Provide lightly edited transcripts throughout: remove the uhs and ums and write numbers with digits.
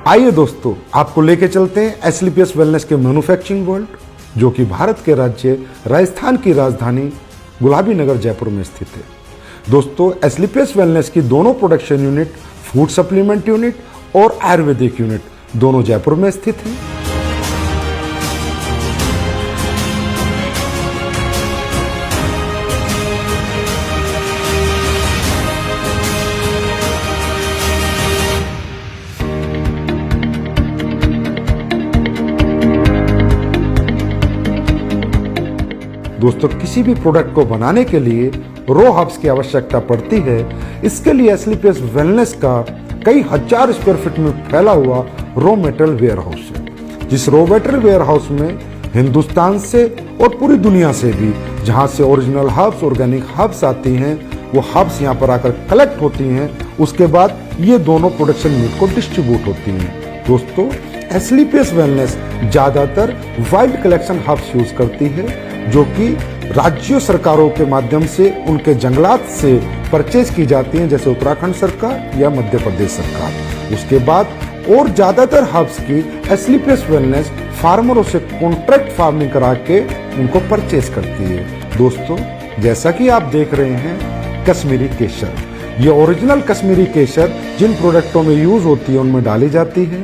आइए दोस्तों, आपको लेके चलते हैं एसलीपीएस वेलनेस के मैन्युफैक्चरिंग वर्ल्ड, जो कि भारत के राज्य राजस्थान की राजधानी गुलाबी नगर जयपुर में स्थित है। दोस्तों, एसलीपीएस वेलनेस की दोनों production unit, food supplement unit और आयुर्वेदिक यूनिट दोनों जयपुर में स्थित हैं। दोस्तों, किसी भी प्रोडक्ट को बनाने के लिए रो हब्स की आवश्यकता पड़ती है। इसके लिए एसलीपीएस वेलनेस का कई हजार स्क्वायर फीट में फैला हुआ रॉ मटेरियल वेयर हाउस है। जिस रॉ मटेरियल वेयर हाउस में हिंदुस्तान से और पूरी दुनिया से भी जहां से ओरिजिनल हर्ब्स, ऑर्गेनिक हर्ब्स आती हैं, वो हर्ब्स यहाँ पर आकर कलेक्ट होती हैं। उसके बाद ये दोनों प्रोडक्शन यूनिट को डिस्ट्रीब्यूट होती हैं। दोस्तों, एसलीपीएस वेलनेस ज्यादातर वाइल्ड कलेक्शन हर्ब्स यूज करती है, जो कि राज्य सरकारों के माध्यम से उनके जंगलात से परचेज की जाती हैं, जैसे उत्तराखंड सरकार या मध्य प्रदेश सरकार। उसके बाद और ज्यादातर हर्ब्स की एसलीपीएस वेलनेस फार्मरों से कॉन्ट्रैक्ट फार्मिंग करा के उनको परचेज करती है। दोस्तों, जैसा कि आप देख रहे हैं, कश्मीरी केसर, ये ओरिजिनल कश्मीरी केसर जिन प्रोडक्टों में यूज होती है उनमें डाली जाती है।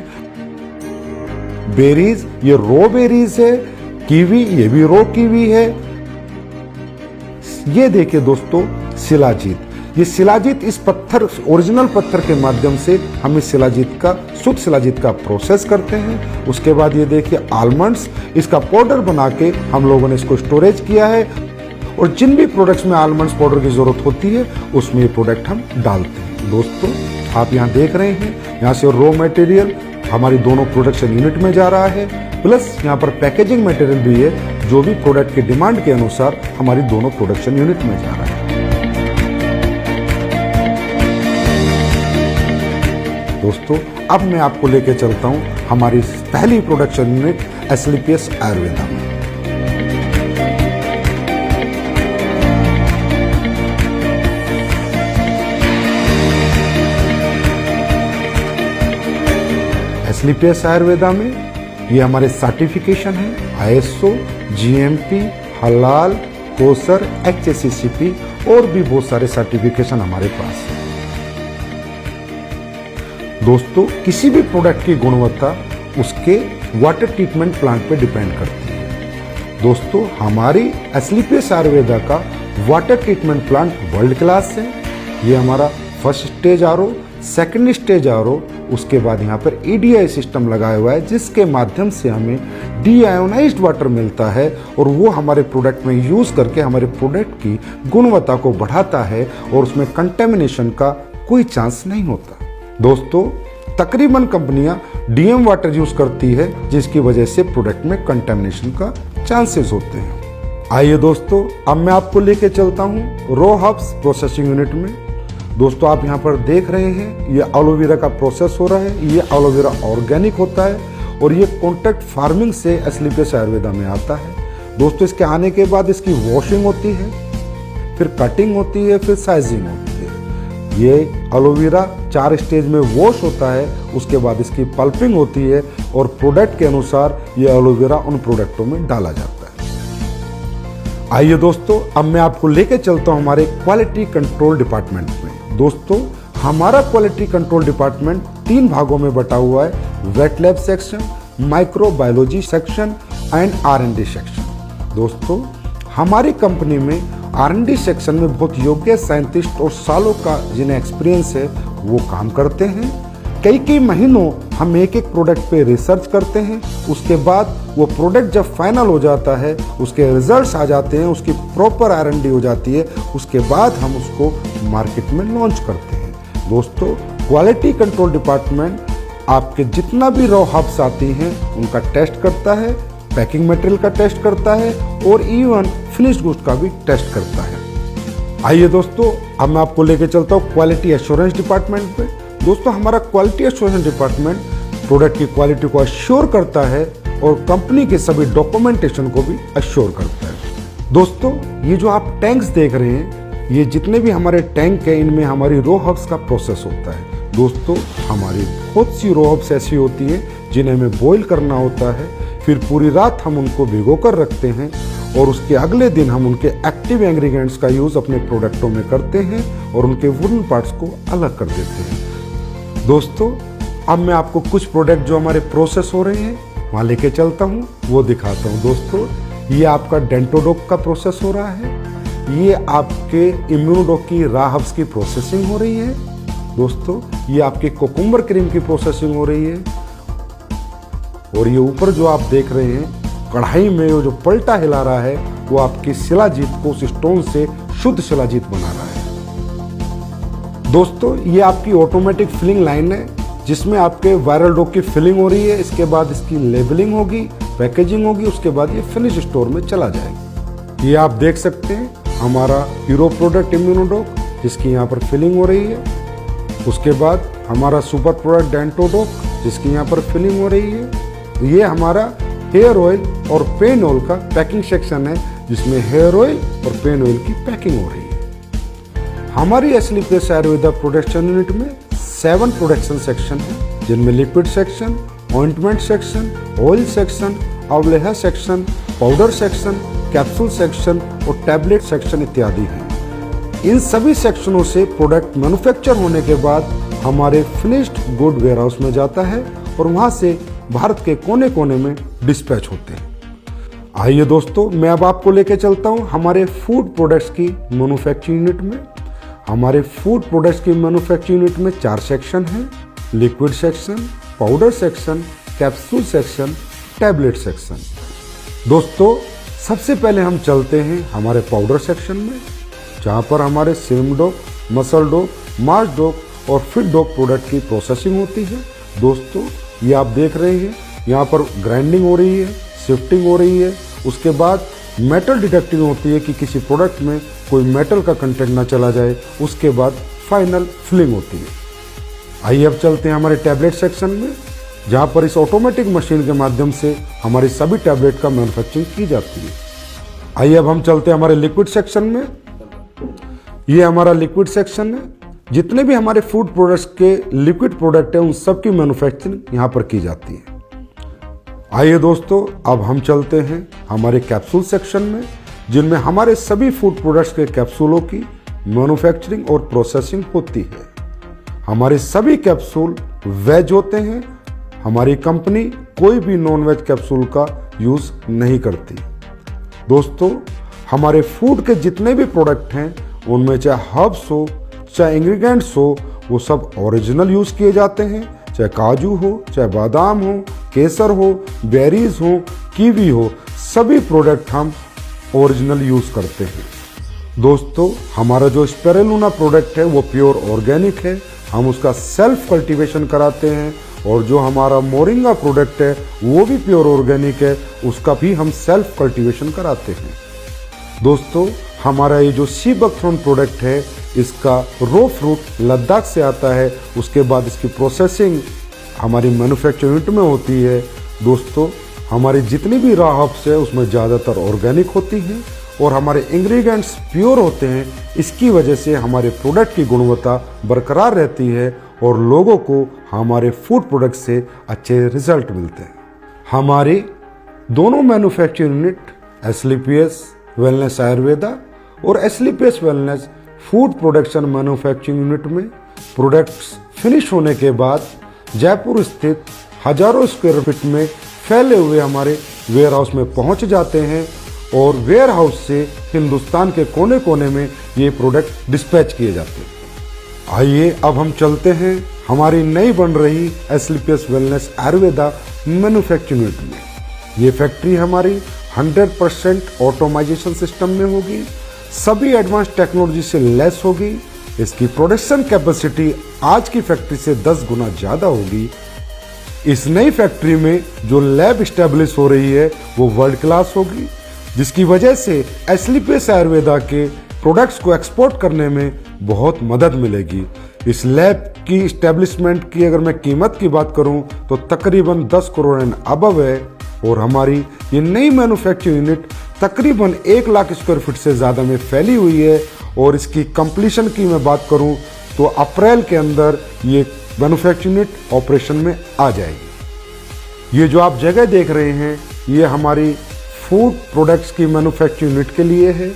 बेरीज, ये रो बेरीज है। कीवी, ये भी रो कीवी है। ये देखिए दोस्तों, शिलाजीत, ये शिलाजीत इस पत्थर, ओरिजिनल पत्थर के माध्यम से हम इस शिलाजीत का, शुद्ध शिलाजीत का प्रोसेस करते हैं। उसके बाद ये देखिए आलमंड्स, इसका पाउडर बना के हम लोगों ने इसको स्टोरेज किया है। और जिन भी प्रोडक्ट्स में आलमंड्स पाउडर की जरूरत होती है उसमें ये प्रोडक्ट हम डालते हैं। दोस्तों, आप यहाँ देख रहे हैं, यहाँ से रॉ मटेरियल हमारी दोनों प्रोडक्शन यूनिट में जा रहा है, प्लस यहाँ पर पैकेजिंग मटेरियल भी है, जो भी प्रोडक्ट की डिमांड के अनुसार हमारी दोनों प्रोडक्शन यूनिट में जा रहा है। दोस्तों, अब मैं आपको लेके चलता हूँ हमारी पहली प्रोडक्शन यूनिट एसलीपीएस आयुर्वेदा में। एसलीपीएस आयुर्वेदा में ये हमारे सर्टिफिकेशन है, आईएसओ, जीएमपी, हलाल, कोसर, एचएसीसीपी और भी बहुत सारे सर्टिफिकेशन हमारे पास है। दोस्तों, किसी भी प्रोडक्ट की गुणवत्ता उसके वाटर ट्रीटमेंट प्लांट पे डिपेंड करती है। दोस्तों, हमारी एसलीपीएस आयुर्वेदा का water treatment plant world class है। ये हमारा first stage RO, second stage RO, उसके बाद यहाँ पर ईडीआई सिस्टम लगाया हुआ है, जिसके माध्यम से हमें डीआयोनाइज्ड वाटर मिलता है और वो हमारे प्रोडक्ट में यूज करके हमारे प्रोडक्ट की गुणवत्ता को बढ़ाता है और उसमें कंटेमिनेशन का कोई चांस नहीं होता। दोस्तों, तकरीबन कंपनियां डीएम वाटर यूज करती है, जिसकी वजह से प्रोडक्ट में कंटेमिनेशन का चांसेस होते हैं। आइए दोस्तों, अब मैं आपको लेके चलता हूँ रॉ हर्ब्स प्रोसेसिंग यूनिट में। दोस्तों, आप यहाँ पर देख रहे हैं, ये एलोवेरा का प्रोसेस हो रहा है। ये एलोवेरा ऑर्गेनिक होता है और ये कॉन्ट्रैक्ट फार्मिंग से एसलीपीएस आयुर्वेदा में आता है। दोस्तों, इसके आने के बाद इसकी वॉशिंग होती है, फिर कटिंग होती है, फिर साइजिंग होती है। ये एलोवेरा 4 स्टेज में वॉश होता है, उसके बाद इसकी पल्पिंग होती है और प्रोडक्ट के अनुसार ये एलोवेरा उन प्रोडक्टों में डाला जाता है। आइए दोस्तों, अब मैं आपको लेके चलता हूँ हमारे क्वालिटी कंट्रोल डिपार्टमेंट में। दोस्तों, हमारा क्वालिटी कंट्रोल डिपार्टमेंट 3 भागों में बटा हुआ है, wet lab section, microbiology section and R and D section. दोस्तों, हमारी कंपनी में आर&डी सेक्शन में बहुत योग्य साइंटिस्ट और सालों का जिन्हें एक्सपीरियंस है वो काम करते हैं। कई महीनों हम एक प्रोडक्ट पे रिसर्च करते हैं। उसके बाद वो प्रोडक्ट जब फाइनल हो जाता है, उसके रिजल्ट्स आ जाते हैं, उसकी प्रॉपर आर&डी हो जाती है, उसके बाद हम उसको मार्केट में लॉन्च करते हैं। दोस्तों, क्वालिटी कंट्रोल डिपार्टमेंट आपके जितना भी रॉ हर्ब्स आती हैं उनका टेस्ट करता है, पैकिंग मटेरियल का टेस्ट करता है और इवन फिनिश्ड गुड्स का भी टेस्ट करता है। आइए दोस्तों, अब मैं आपको लेके चलता हूँ क्वालिटी एश्योरेंस डिपार्टमेंट पे। दोस्तों, हमारा क्वालिटी एश्योरेंस डिपार्टमेंट प्रोडक्ट की क्वालिटी को अश्योर करता है और कंपनी के सभी डॉक्यूमेंटेशन को भी अश्योर करता है। दोस्तों, ये जो आप टैंक्स देख रहे हैं, ये जितने भी हमारे टैंक हैं, इनमें हमारी रॉ हर्ब्स का प्रोसेस होता है। दोस्तों हमारी बहुत सी रॉ हर्ब्स ऐसी होती हैं जिन्हें हमें बॉईल करना होता है, फिर पूरी रात हम उनको भिगो कर रखते हैं और उसके अगले दिन हम उनके एक्टिव इंग्रेडिएंट्स का यूज़ अपने प्रोडक्टों में करते हैं और उनके वुडन पार्ट्स को अलग कर देते हैं। दोस्तों अब मैं आपको कुछ प्रोडक्ट जो हमारे प्रोसेस हो रहे हैं वहाँ लेके चलता हूँ, वो दिखाता हूँ। दोस्तों ये आपका डेंटोडोक का प्रोसेस हो रहा है, ये आपके इम्यूनोडोक की रॉ हर्ब्स की प्रोसेसिंग हो रही है। दोस्तों ये आपके कोकुम्बर क्रीम की प्रोसेसिंग हो रही है और ये ऊपर जो आप देख रहे हैं कढ़ाई में वो जो पलटा हिला रहा है वो आपकी शिलाजीत को उस स्टोन से शुद्ध शिलाजीत बना रहा है। दोस्तों ये आपकी ऑटोमेटिक फिलिंग लाइन है जिसमें आपके वायरल डो की फिलिंग हो रही है, इसके बाद इसकी लेबलिंग होगी, पैकेजिंग होगी, उसके बाद ये फिनिश स्टोर में चला जाएगा। ये आप देख सकते हैं हमारा हीरो प्रोडक्ट इम्यूनोडोक जिसकी यहाँ पर फिलिंग हो रही है, उसके बाद हमारा सुपर प्रोडक्ट डेंटोडोक जिसकी यहाँ पर फिलिंग हो रही है। ये हमारा हेयर ऑयल और पेन ऑयल का पैकिंग सेक्शन है जिसमें हेयर ऑयल और पेन ऑयल की पैकिंग हो रही है। हमारी एस्लीपियस आयुर्वेदा प्रोडक्शन यूनिट में 7 प्रोडक्शन सेक्शन है जिनमें liquid section, ointment section, oil section, avaleha section, powder section, capsule section और टैबलेट सेक्शन इत्यादि हैं। इन सभी सेक्शनों से प्रोडक्ट मैन्युफैक्चर होने के बाद हमारे फिनिश्ड गुड वेयरहाउस में जाता है और वहां से भारत के कोने कोने में डिस्पैच होते हैं। आइए दोस्तों मैं अब आपको लेके चलता हूं हमारे फूड प्रोडक्ट्स की मैन्युफैक्चरिंग यूनिट में। हमारे फूड प्रोडक्ट्स की मैन्युफैक्चरिंग यूनिट में 4 सेक्शन हैं, liquid section, powder section, capsule section, tablet section. दोस्तों सबसे पहले हम चलते हैं हमारे पाउडर सेक्शन में जहाँ पर हमारे सिम डोक, मसल डोक, मार्च डोक और फिट डोक प्रोडक्ट की प्रोसेसिंग होती है। दोस्तों ये आप देख रहे हैं यहाँ पर ग्राइंडिंग हो रही है, शिफ्टिंग हो रही है, उसके बाद मेटल डिटेक्टिंग होती है कि किसी प्रोडक्ट में कोई मेटल का कंटेंट ना चला जाए, उसके बाद फाइनल फिलिंग होती है। आइए अब चलते हैं हमारे टैबलेट सेक्शन में जहाँ पर इस ऑटोमेटिक मशीन के माध्यम से हमारी सभी टैबलेट का मैन्युफैक्चरिंग की जाती है। आइए अब हम चलते हैं हमारे लिक्विड सेक्शन में। ये हमारा लिक्विड सेक्शन है, जितने भी हमारे फूड प्रोडक्ट्स के लिक्विड प्रोडक्ट हैं उन सब की मैन्युफैक्चरिंग यहाँ पर की जाती है। आइए दोस्तों अब हम चलते हैं हमारे कैप्सूल सेक्शन में जिनमें हमारे सभी फूड प्रोडक्ट्स के कैप्सूलों की मैन्युफैक्चरिंग और प्रोसेसिंग होती है। हमारे सभी कैप्सूल वेज होते हैं, हमारी कंपनी कोई भी नॉन वेज कैप्सूल का यूज नहीं करती। दोस्तों हमारे फूड के जितने भी प्रोडक्ट हैं उनमें चाहे हर्ब्स हो चाहे इंग्रेडिएंट्स हो वो सब ओरिजिनल यूज किए जाते हैं, चाहे काजू हो, चाहे बादाम हो, केसर हो, बेरीज हो, कीवी हो, सभी प्रोडक्ट हम ओरिजिनल यूज करते हैं। दोस्तों हमारा जो स्पिरुलिना प्रोडक्ट है वो प्योर ऑर्गेनिक है, हम उसका सेल्फ कल्टीवेशन कराते हैं और जो हमारा मोरिंगा प्रोडक्ट है वो भी प्योर ऑर्गेनिक है, उसका भी हम सेल्फ कल्टीवेशन कराते हैं। दोस्तों हमारा ये जो सी बकथ्रोन प्रोडक्ट है इसका रो फ्रूट लद्दाख से आता है, उसके बाद इसकी प्रोसेसिंग हमारी मैन्युफैक्चरिंग यूनिट में होती है। दोस्तों हमारी जितनी भी रॉ हर्ब्स है उसमें ज़्यादातर ऑर्गेनिक होती हैं और हमारे इंग्रेडिएंट्स प्योर होते हैं, इसकी वजह से हमारे प्रोडक्ट की गुणवत्ता बरकरार रहती है और लोगों को हमारे फूड प्रोडक्ट से अच्छे रिजल्ट मिलते हैं। हमारे दोनों manufacturing unit Asclepius wellness Ayurveda और Asclepius wellness food production manufacturing unit में प्रोडक्ट्स फिनिश होने के बाद जयपुर स्थित हजारों स्क्वायर फीट में फैले हुए हमारे वेयर हाउस में पहुंच जाते हैं और वेयर हाउस से हिंदुस्तान के कोने कोने में ये प्रोडक्ट डिस्पैच किए जाते हैं। आइए अब हम चलते हैं हमारी नई बन रही एस्लीपियस वेलनेस आयुर्वेदा मैन्युफैक्चरिंग यूनिट में। ये फैक्ट्री हमारी 100% ऑटोमाइजेशन सिस्टम में होगी, सभी एडवांस टेक्नोलॉजी से लेस होगी। इसकी प्रोडक्शन कैपेसिटी आज की फैक्ट्री से 10 गुना ज़्यादा होगी। इस नई फैक्ट्री में जो लैब स्टैब्लिश हो रही है वो वर्ल्ड क्लास होगी, जिसकी वजह से एस्लीपियस आयुर्वेदा के प्रोडक्ट्स को एक्सपोर्ट करने में बहुत मदद मिलेगी। इस लैब की स्टैब्लिशमेंट की अगर मैं कीमत की बात करूं तो तकरीबन 10 करोड़ एंड अबव है और हमारी ये नई मैन्युफैक्चरिंग यूनिट तकरीबन 1 लाख स्क्वायर फीट से ज़्यादा में फैली हुई है और इसकी कंप्लीशन की मैं बात करूं तो अप्रैल के अंदर ये मैन्युफैक्चरिंग यूनिट ऑपरेशन में आ जाएगी। ये जो आप जगह देख रहे हैं ये हमारी फूड प्रोडक्ट्स की मैन्युफैक्चरिंग यूनिट के लिए है।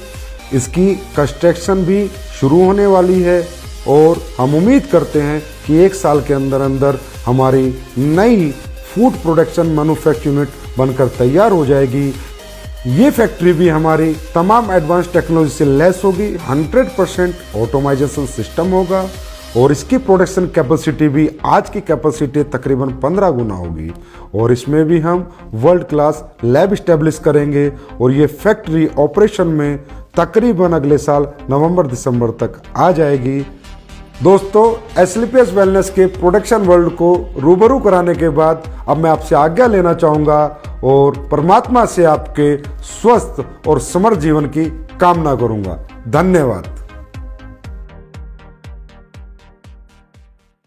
इसकी कंस्ट्रक्शन भी शुरू होने वाली है और हम उम्मीद करते हैं कि 1 साल के अंदर अंदर हमारी नई फूड प्रोडक्शन मैन्युफैक्चरिंग यूनिट बनकर तैयार हो जाएगी। ये फैक्ट्री भी हमारी तमाम एडवांस टेक्नोलॉजी से लैस होगी, 100% ऑटोमाइजेशन सिस्टम होगा और इसकी प्रोडक्शन कैपेसिटी भी आज की कैपेसिटी तकरीबन 15 गुना होगी और इसमें भी हम वर्ल्ड क्लास लैब स्टैब्लिश करेंगे और ये फैक्ट्री ऑपरेशन में तकरीबन अगले साल नवंबर-दिसंबर तक आ जाएगी। दोस्तों, एस्लीपियस वेलनेस के प्रोडक्शन वर्ल्ड को रूबरू कराने के बाद अब मैं आपसे आज्ञा लेना चाहूँगा और परमात्मा से आपके स्वस्थ और समृद्ध जीवन की कामना करूँगा। धन्यवाद।